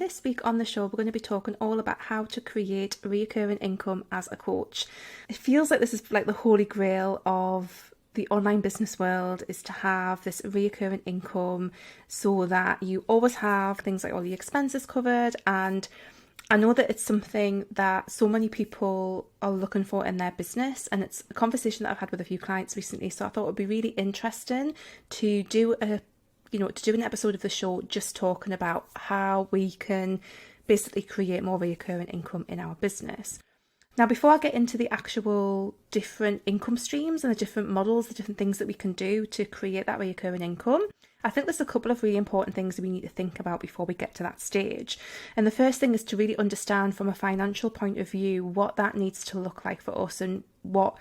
this week on the show, we're going to be talking all about how to create recurring income as a coach. It feels like this is like the holy grail of the online business world, is to have this recurring income so that you always have things like all the expenses covered. And I know that it's something that so many people are looking for in their business, and it's a conversation that I've had with a few clients recently. So I thought it would be really interesting to do an episode of the show just talking about how we can basically create more recurring income in our business. Now, before I get into the actual different income streams and the different models, the different things that we can do to create that recurring income, I think there's a couple of really important things that we need to think about before we get to that stage. And the first thing is to really understand from a financial point of view what that needs to look like for us and what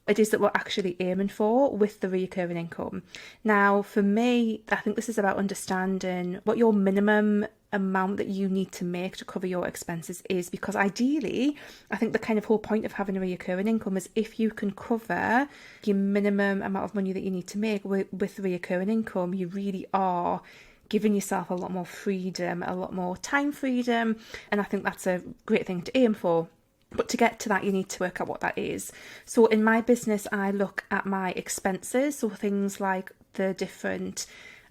it is that we're actually aiming for with the recurring income. Now, for me, I think this is about understanding what your minimum amount that you need to make to cover your expenses is, because ideally, I think the kind of whole point of having a recurring income is if you can cover your minimum amount of money that you need to make with recurring income, you really are giving yourself a lot more freedom, a lot more time freedom, and I think that's a great thing to aim for. But to get to that, you need to work out what that is. So in my business, I look at my expenses, so things like the different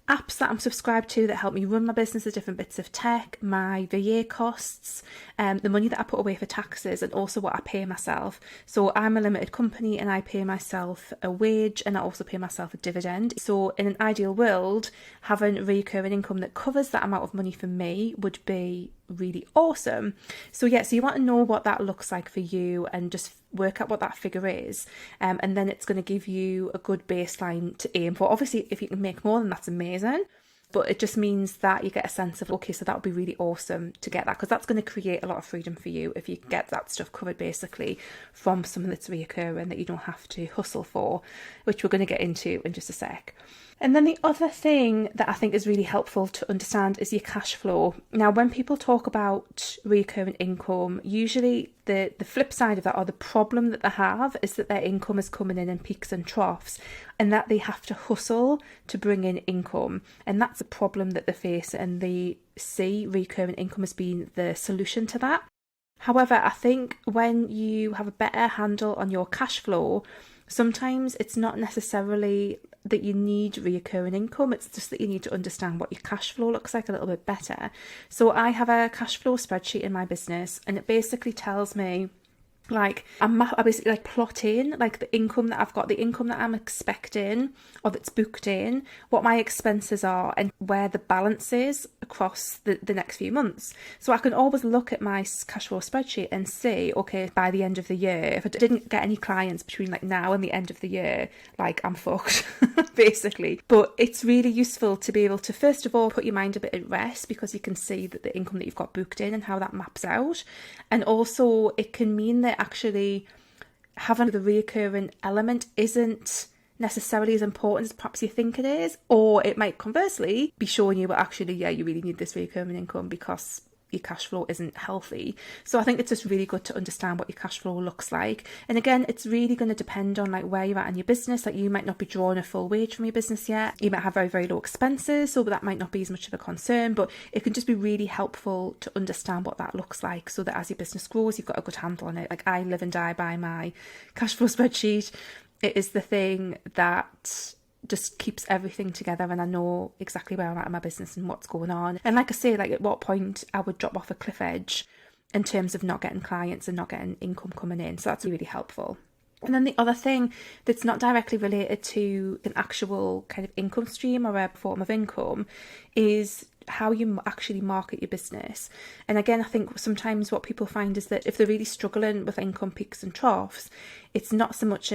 apps that I'm subscribed to that help me run my business, the different bits of tech, my VA costs, the money that I put away for taxes, and also what I pay myself. So I'm a limited company and I pay myself a wage and I also pay myself a dividend. So in an ideal world, having recurring income that covers that amount of money for me would be really awesome. So you want to know what that looks like for you and just work out what that figure is, and then it's going to give you a good baseline to aim for. Obviously, if you can make more, then that's amazing, but it just means that you get a sense of, okay, so that would be really awesome to get that, because that's going to create a lot of freedom for you if you can get that stuff covered basically from something that's reoccurring that you don't have to hustle for, which we're going to get into in just a sec. And then the other thing that I think is really helpful to understand is your cash flow. Now, when people talk about recurring income, usually the flip side of that, or the problem that they have, is that their income is coming in peaks and troughs, and that they have to hustle to bring in income. And that's a problem that they face, and they see recurring income as being the solution to that. However, I think when you have a better handle on your cash flow, sometimes it's not necessarily that you need recurring income, it's just that you need to understand what your cash flow looks like a little bit better. So I have a cash flow spreadsheet in my business, and it basically tells me, like, I basically like plot in like the income that I've got, the income that I'm expecting or that's booked in, what my expenses are, and where the balance is across the next few months. So I can always look at my cash flow spreadsheet and see, okay, by the end of the year, if I didn't get any clients between like now and the end of the year, like, I'm fucked basically. But it's really useful to be able to, first of all, put your mind a bit at rest, because you can see that the income that you've got booked in and how that maps out. And also it can mean that actually having the recurring element isn't necessarily as important as perhaps you think it is, or it might conversely be showing you, but actually, you really need this recurring income because your cash flow isn't healthy. So I think it's just really good to understand what your cash flow looks like. And again, it's really going to depend on like where you're at in your business. Like, you might not be drawing a full wage from your business yet. You might have very, very low expenses, so that might not be as much of a concern, but it can just be really helpful to understand what that looks like, so that as your business grows, you've got a good handle on it. Like, I live and die by my cash flow spreadsheet. It is the thing that just keeps everything together, and I know exactly where I'm at in my business and what's going on. And like I say, like, at what point I would drop off a cliff edge in terms of not getting clients and not getting income coming in. So that's really helpful. And then the other thing that's not directly related to an actual kind of income stream or a form of income is how you actually market your business. And again, I think sometimes what people find is that if they're really struggling with income peaks and troughs, it's not so much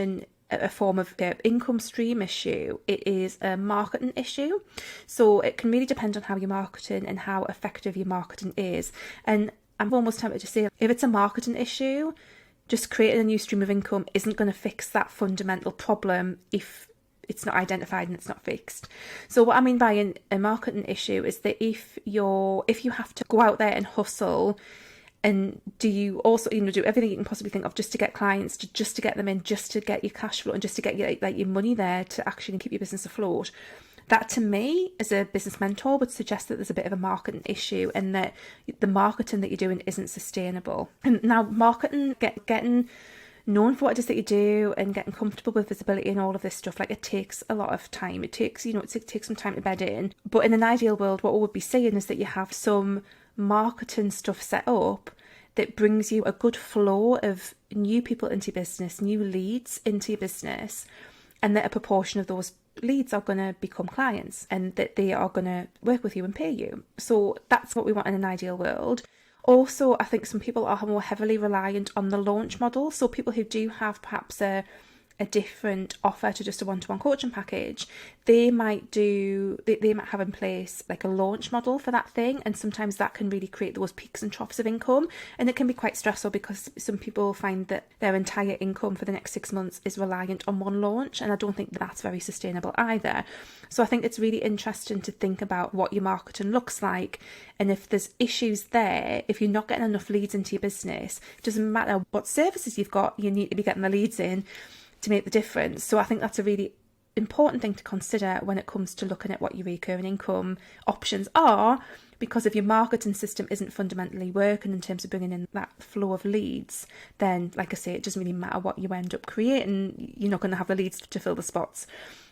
a form of income stream issue, it is a marketing issue. So it can really depend on how you're marketing and how effective your marketing is. And I'm almost tempted to say, if it's a marketing issue, just creating a new stream of income isn't going to fix that fundamental problem if it's not identified and it's not fixed. So what I mean by a marketing issue is that if you have to go out there and hustle, and do you also, do everything you can possibly think of just to get clients, just to get them in, just to get your cash flow and just to get your money there to actually keep your business afloat, That to me, as a business mentor, would suggest that there's a bit of a marketing issue and that the marketing that you're doing isn't sustainable. And now marketing, getting known for what it is that you do and getting comfortable with visibility and all of this stuff, like, it takes a lot of time. It takes, it takes some time to bed in. But in an ideal world, what we would be saying is that you have some marketing stuff set up that brings you a good flow of new people into your business, new leads into your business, and that a proportion of those leads are going to become clients and that they are going to work with you and pay you. So that's what we want in an ideal world. Also, I think some people are more heavily reliant on the launch model. So people who do have perhaps a different offer to just a one-to-one coaching package, they might have in place like a launch model for that thing, and sometimes that can really create those peaks and troughs of income, and it can be quite stressful because some people find that their entire income for the next 6 months is reliant on one launch, and I don't think that's very sustainable either. So I think it's really interesting to think about what your marketing looks like, and if there's issues there, if you're not getting enough leads into your business, it doesn't matter what services you've got, you need to be getting the leads in to make the difference. So I think that's a really important thing to consider when it comes to looking at what your recurring income options are, because if your marketing system isn't fundamentally working in terms of bringing in that flow of leads, then, like I say, it doesn't really matter what you end up creating, you're not going to have the leads to fill the spots.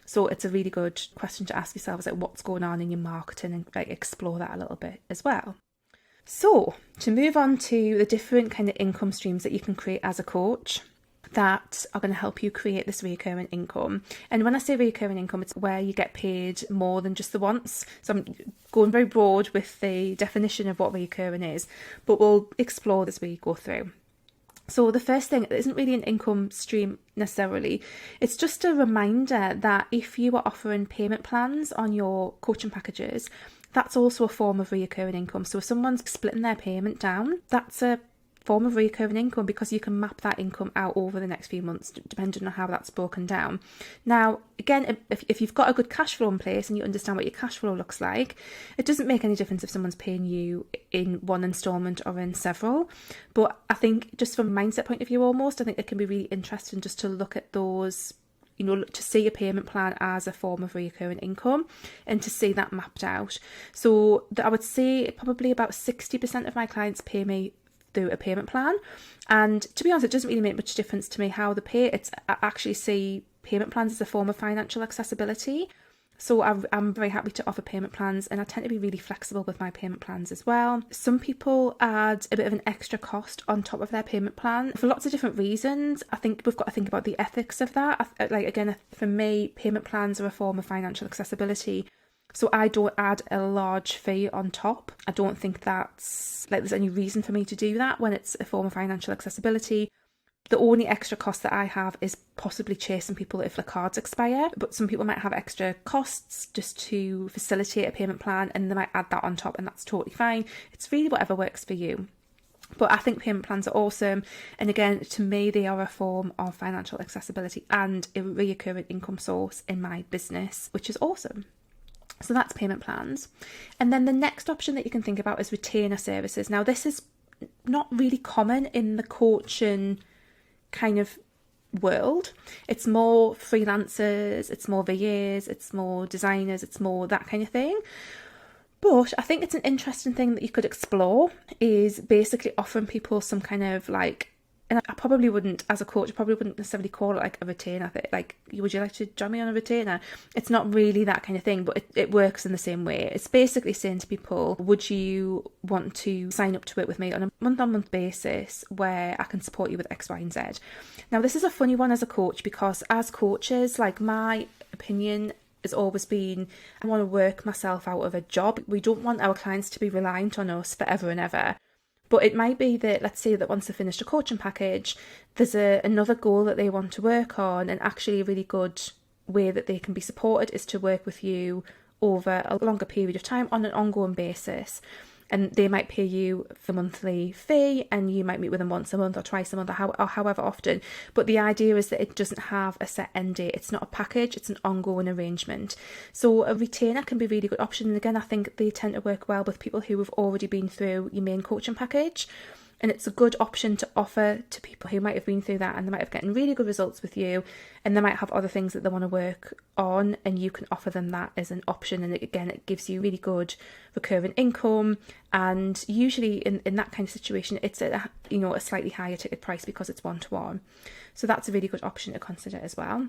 So it's a really good question to ask yourself, is like, what's going on in your marketing, and like explore that a little bit as well. So to move on to the different kind of income streams that you can create as a coach that are going to help you create this recurring income. And when I say recurring income, it's where you get paid more than just the once. So I'm going very broad with the definition of what recurring is, but we'll explore this as we go through. So the first thing, it isn't really an income stream necessarily. It's just a reminder that if you are offering payment plans on your coaching packages, that's also a form of recurring income. So if someone's splitting their payment down, that's a form of recurring income, because you can map that income out over the next few months depending on how that's broken down. Now again, if you've got a good cash flow in place and you understand what your cash flow looks like, it doesn't make any difference if someone's paying you in one instalment or in several. But I think just from a mindset point of view, almost, I think it can be really interesting just to look at those, to see a payment plan as a form of recurring income and to see that mapped out. So I would say probably about 60% of my clients pay me through a payment plan, and to be honest, it doesn't really make much difference to me how they pay. I actually see payment plans as a form of financial accessibility, so I'm very happy to offer payment plans, and I tend to be really flexible with my payment plans as well. Some people add a bit of an extra cost on top of their payment plan for lots of different reasons. I think we've got to think about the ethics of that. Like, again, for me, payment plans are a form of financial accessibility, so I don't add a large fee on top. I don't think that's, like, there's any reason for me to do that when it's a form of financial accessibility. The only extra cost that I have is possibly chasing people if their cards expire, but some people might have extra costs just to facilitate a payment plan, and they might add that on top, and that's totally fine. It's really whatever works for you. But I think payment plans are awesome, and again, to me, they are a form of financial accessibility and a recurring income source in my business, which is awesome. So that's payment plans. And then the next option that you can think about is retainer services. Now, this is not really common in the coaching kind of world. It's more freelancers, it's more VAs, it's more designers, it's more that kind of thing. But I think it's an interesting thing that you could explore, is basically offering people some kind of like, and I probably wouldn't, as a coach, I probably wouldn't necessarily call it like a retainer. Like, would you like to join me on a retainer? It's not really that kind of thing, but it works in the same way. It's basically saying to people, would you want to sign up to it with me on a month-on-month basis where I can support you with X, Y, and Z? Now, this is a funny one as a coach, because as coaches, like, my opinion has always been, I want to work myself out of a job. We don't want our clients to be reliant on us forever and ever. But it might be that, let's say that once they've finished a coaching package, there's another goal that they want to work on, and actually a really good way that they can be supported is to work with you over a longer period of time on an ongoing basis. And they might pay you the monthly fee, and you might meet with them once a month or twice a month or however often. But the idea is that it doesn't have a set end date. It's not a package, it's an ongoing arrangement. So a retainer can be a really good option. And again, I think they tend to work well with people who have already been through your main coaching package. And it's a good option to offer to people who might have been through that and they might have gotten really good results with you, and they might have other things that they want to work on, and you can offer them that as an option. And again, it gives you really good recurring income, and usually in that kind of situation it's a slightly higher ticket price because it's one-to-one. So that's a really good option to consider as well.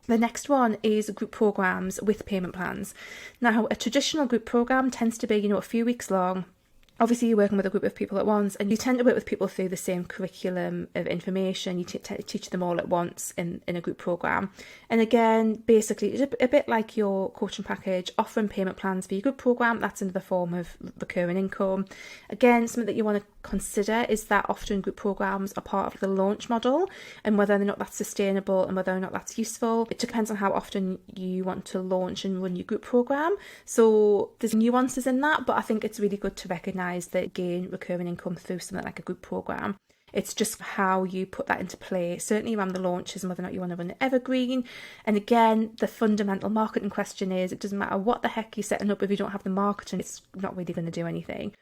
The next one is group programs with payment plans. Now, a traditional group program tends to be a few weeks long. Obviously, you're working with a group of people at once, and you tend to work with people through the same curriculum of information. You teach them all at once in a group program. And again, basically, it's a bit like your coaching package, offering payment plans for your group program. That's another form of recurring income. Again, something that you want to consider is that often group programs are part of the launch model, and whether or not that's sustainable and whether or not that's useful. It depends on how often you want to launch and run your group program. So there's nuances in that, but I think it's really good to recognise that gain recurring income through something like a group program. It's just how you put that into play, certainly around the launches and whether or not you want to run it evergreen. And again, the fundamental marketing question is, it doesn't matter what the heck you're setting up, if you don't have the marketing, it's not really going to do anything.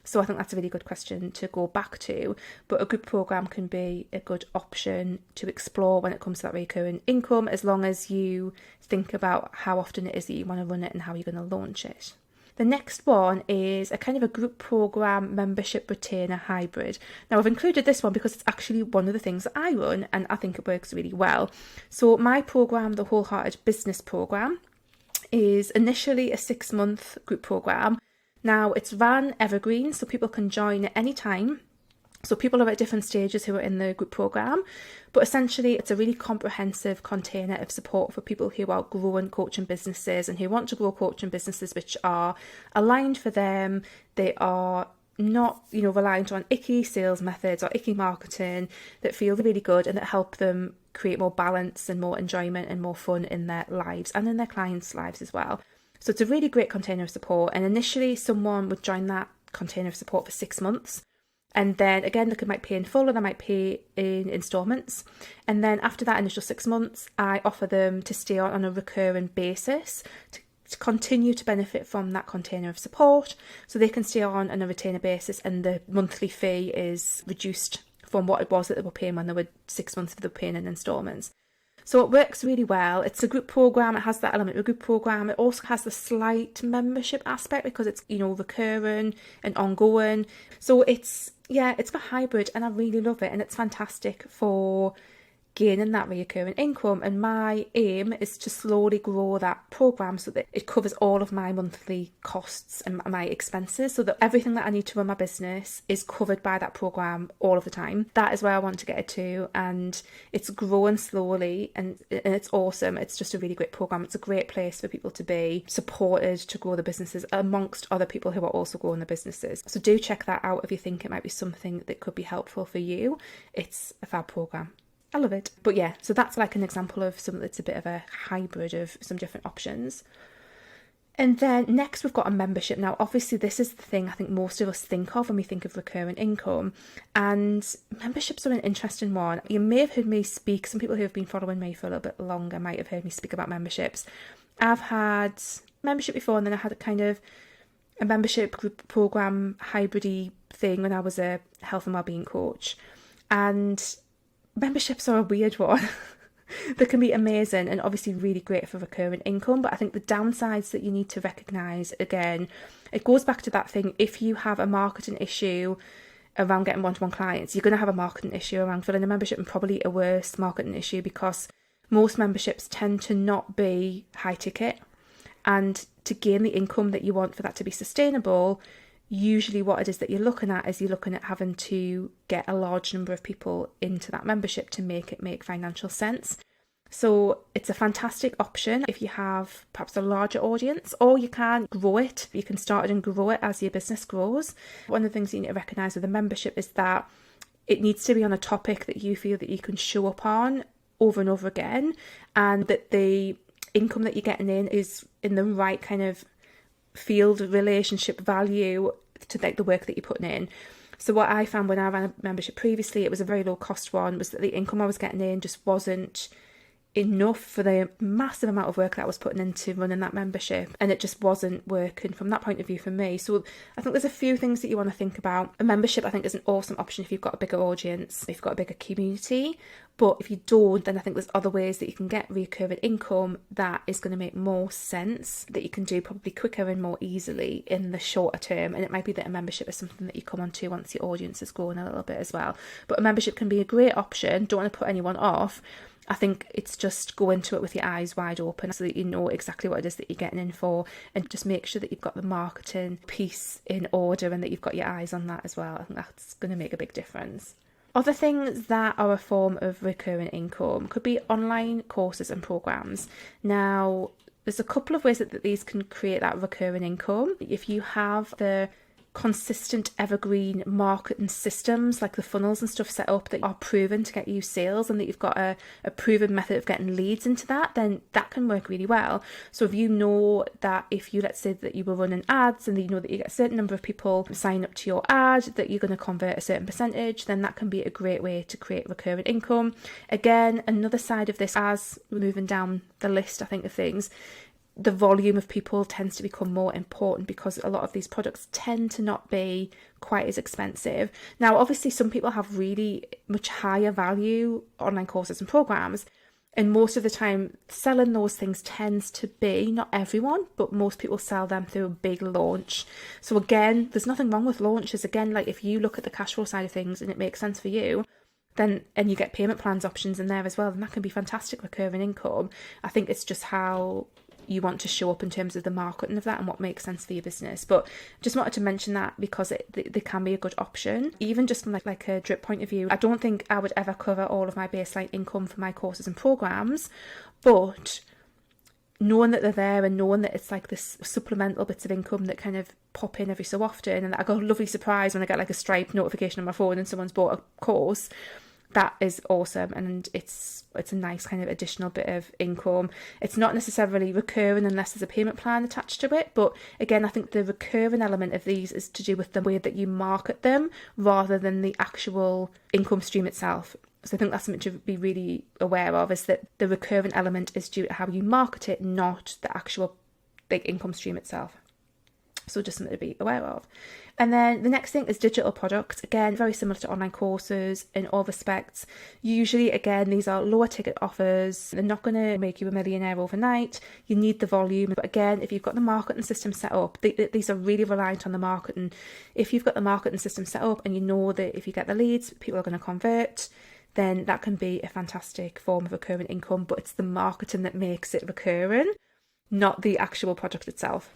So I think that's a really good question to go back to. But a group program can be a good option to explore when it comes to that recurring income, as long as you think about how often it is that you want to run it and how you're going to launch it. The next one is a kind of a group program membership retainer hybrid. Now, I've included this one because it's actually one of the things that I run, and I think it works really well. So my program, the Wholehearted Business Program, is initially a 6-month group program. Now, it's ran evergreen, so people can join at any time. So people are at different stages who are in the group program, but essentially it's a really comprehensive container of support for people who are growing coaching businesses and who want to grow coaching businesses which are aligned for them. They are not, reliant on icky sales methods or icky marketing, that feel really good and that help them create more balance and more enjoyment and more fun in their lives and in their clients' lives as well. So it's a really great container of support. And initially someone would join that container of support for 6 months. And then again, they might pay in full or they might pay in instalments. And then after that initial 6 months, I offer them to stay on a recurring basis to continue to benefit from that container of support. So they can stay on a retainer basis, and the monthly fee is reduced from what it was that they were paying when they were 6 months if they were paying in instalments. So it works really well. It's a group program. It has that element of a group program. It also has the slight membership aspect because it's, recurring and ongoing. So it's got hybrid, and I really love it. And it's fantastic for gaining that recurring income. And my aim is to slowly grow that program so that it covers all of my monthly costs and my expenses, so that everything that I need to run my business is covered by that program all of the time. That is where I want to get it to, and it's growing slowly, and it's awesome. It's just a really great program. It's a great place for people to be supported to grow the businesses amongst other people who are also growing the businesses. So do check that out if you think it might be something that could be helpful for you. It's a fab program. I love it. But yeah, so that's like an example of something that's a bit of a hybrid of some different options. And then next we've got a membership. Now, obviously this is the thing I think most of us think of when we think of recurring income. And memberships are an interesting one. You may have heard me speak, some people who have been following me for a little bit longer might have heard me speak about memberships. I've had membership before, and then I had a kind of a membership group program hybrid-y thing when I was a health and wellbeing coach. And memberships are a weird one. They can be amazing and obviously really great for recurring income, but I think the downsides that you need to recognise, again, it goes back to that thing. If you have a marketing issue around getting one-to-one clients, you're going to have a marketing issue around filling a membership, and probably a worse marketing issue, because most memberships tend to not be high ticket, and to gain the income that you want for that to be sustainable, usually what it is that you're looking at is you're looking at having to get a large number of people into that membership to make it make financial sense. So it's a fantastic option if you have perhaps a larger audience, or you can grow it. You can start it and grow it as your business grows. One of the things you need to recognise with a membership is that it needs to be on a topic that you feel that you can show up on over and over again, and that the income that you're getting in is in the right kind of field relationship value to like the work that you're putting in. So what I found when I ran a membership previously, it was a very low cost one, was that the income I was getting in just wasn't enough for the massive amount of work that I was putting into running that membership, and it just wasn't working from that point of view for me. So I think there's a few things that you want to think about. A membership, I think, is an awesome option if you've got a bigger audience, if you've got a bigger community. But if you don't, then I think there's other ways that you can get recurring income that is going to make more sense, that you can do probably quicker and more easily in the shorter term. And it might be that a membership is something that you come onto once your audience has grown a little bit as well. But a membership can be a great option. Don't want to put anyone off. I think it's just go into it with your eyes wide open so that you know exactly what it is that you're getting in for, and just make sure that you've got the marketing piece in order and that you've got your eyes on that as well. I think that's going to make a big difference. Other things that are a form of recurring income could be online courses and programs. Now, there's a couple of ways that these can create that recurring income. If you have the consistent evergreen marketing systems like the funnels and stuff set up that are proven to get you sales, and that you've got a proven method of getting leads into that, then that can work really well. So if you know that if you, let's say that you were running ads and you know that you get a certain number of people sign up to your ad, that you're going to convert a certain percentage, then that can be a great way to create recurring income. Again, another side of this, as we're moving down the list, I think, of things, the volume of people tends to become more important because a lot of these products tend to not be quite as expensive. Now, obviously, some people have really much higher value online courses and programs, and most of the time selling those things tends to be, not everyone, but most people sell them through a big launch. So again, there's nothing wrong with launches. Again, like if you look at the cash flow side of things and it makes sense for you, then, and you get payment plans options in there as well, then that can be fantastic recurring income. I think it's just how you want to show up in terms of the marketing of that and what makes sense for your business. But just wanted to mention that because they can be a good option, even just from like a drip point of view. I don't think I would ever cover all of my baseline income for my courses and programs, but knowing that they're there and knowing that it's like this supplemental bits of income that kind of pop in every so often, and that I got a lovely surprise when I get like a Stripe notification on my phone and someone's bought a course, that is awesome. And it's a nice kind of additional bit of income. It's not necessarily recurring unless there's a payment plan attached to it, but again, I think the recurring element of these is to do with the way that you market them rather than the actual income stream itself. So I think that's something to be really aware of, is that the recurring element is due to how you market it, not the actual big income stream itself. So just something to be aware of. And then the next thing is digital products. Again, very similar to online courses in all respects. Usually, again, these are lower ticket offers. They're not going to make you a millionaire overnight. You need the volume. But again, if you've got the marketing system set up, these are really reliant on the marketing. If you've got the marketing system set up and you know that if you get the leads, people are going to convert, then that can be a fantastic form of recurring income. But it's the marketing that makes it recurring, not the actual product itself.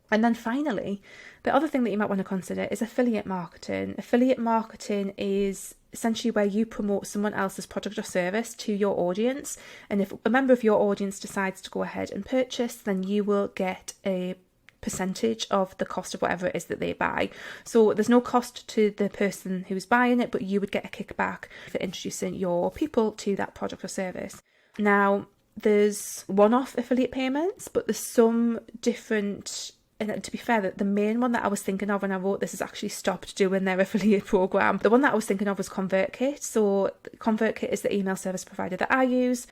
And then finally, the other thing that you might want to consider is affiliate marketing. Affiliate marketing is essentially where you promote someone else's product or service to your audience. And if a member of your audience decides to go ahead and purchase, then you will get a percentage of the cost of whatever it is that they buy. So there's no cost to the person who's buying it, but you would get a kickback for introducing your people to that product or service. Now, there's one-off affiliate payments, but there's some different. And to be fair, the main one that I was thinking of when I wrote this has actually stopped doing their affiliate program. The one that I was thinking of was ConvertKit. So ConvertKit is the email service provider that I use.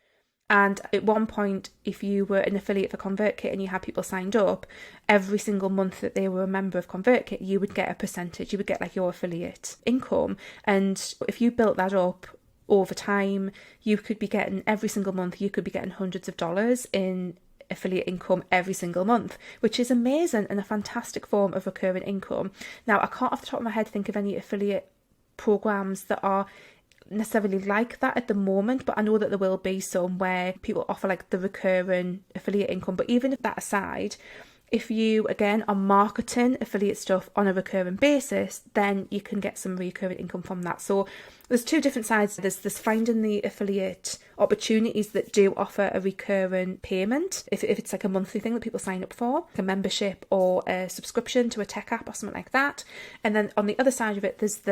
And at one point, if you were an affiliate for ConvertKit and you had people signed up, every single month that they were a member of ConvertKit, you would get a percentage. You would get like your affiliate income. And if you built that up over time, you could be getting every single month, you could be getting hundreds of dollars in affiliate income every single month, which is amazing and a fantastic form of recurring income. Now, I can't off the top of my head think of any affiliate programs that are necessarily like that at the moment, but I know that there will be some where people offer like the recurring affiliate income. But even if that aside, if you, again, are marketing affiliate stuff on a recurring basis, then you can get some recurring income from that. So there's two different sides. There's finding the affiliate opportunities that do offer a recurring payment, if it's like a monthly thing that people sign up for, like a membership or a subscription to a tech app or something like that. And then on the other side of it, there's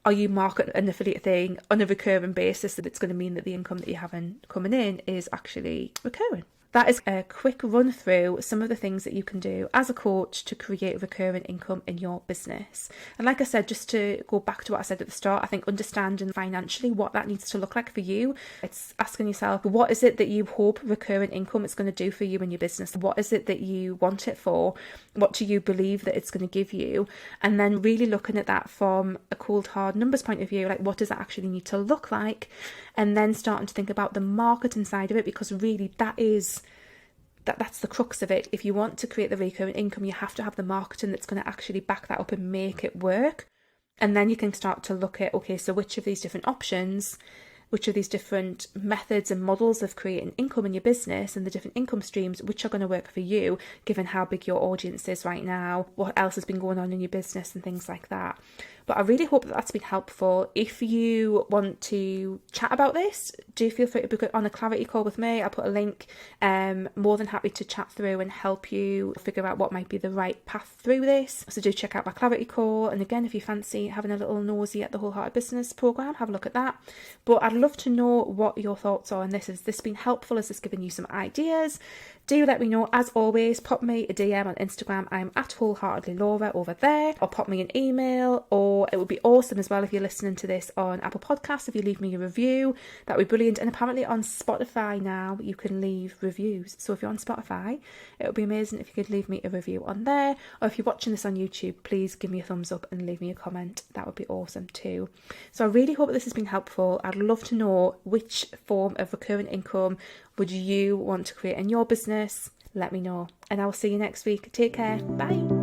are you marketing an affiliate thing on a recurring basis that it's going to mean that the income that you're having coming in is actually recurring. that is a quick run through some of the things that you can do as a coach to create recurring income in your business. And like I said, just to go back to what I said at the start, I think understanding financially what that needs to look like for you, it's asking yourself, what is it that you hope recurring income is going to do for you in your business? What is it that you want it for? What do you believe that it's going to give you? And then really looking at that from a cold hard numbers point of view, like what does that actually need to look like? And then starting to think about the marketing side of it, because really that's the crux of it. If you want to create the recurring income, you have to have the marketing that's going to actually back that up and make it work. And then you can start to look at, okay, so which of these different options, which are these different methods and models of creating income in your business and the different income streams, which are going to work for you, given how big your audience is right now, what else has been going on in your business and things like that. But I really hope that that's been helpful. If you want to chat about this, do feel free to book it on a clarity call with me. I'll put a link. More than happy to chat through and help you figure out what might be the right path through this. So do check out my clarity call. And again, if you fancy having a little nosy at the Wholehearted Business program, have a look at that. But I'd love to know what your thoughts are on this. Has this been helpful? Has this given you some ideas? Do let me know. As always, pop me a DM on Instagram. I'm at wholeheartedlylaura over there, or pop me an email, or it would be awesome as well if you're listening to this on Apple Podcasts, if you leave me a review. That would be brilliant. And apparently on Spotify now you can leave reviews, so if you're on Spotify, it would be amazing if you could leave me a review on there, or if you're watching this on YouTube, please give me a thumbs up and leave me a comment. That would be awesome too. So I really hope that this has been helpful. I'd love to know which form of recurring income would you want to create in your business. Let me know, and I will see you next week. Take care. Bye.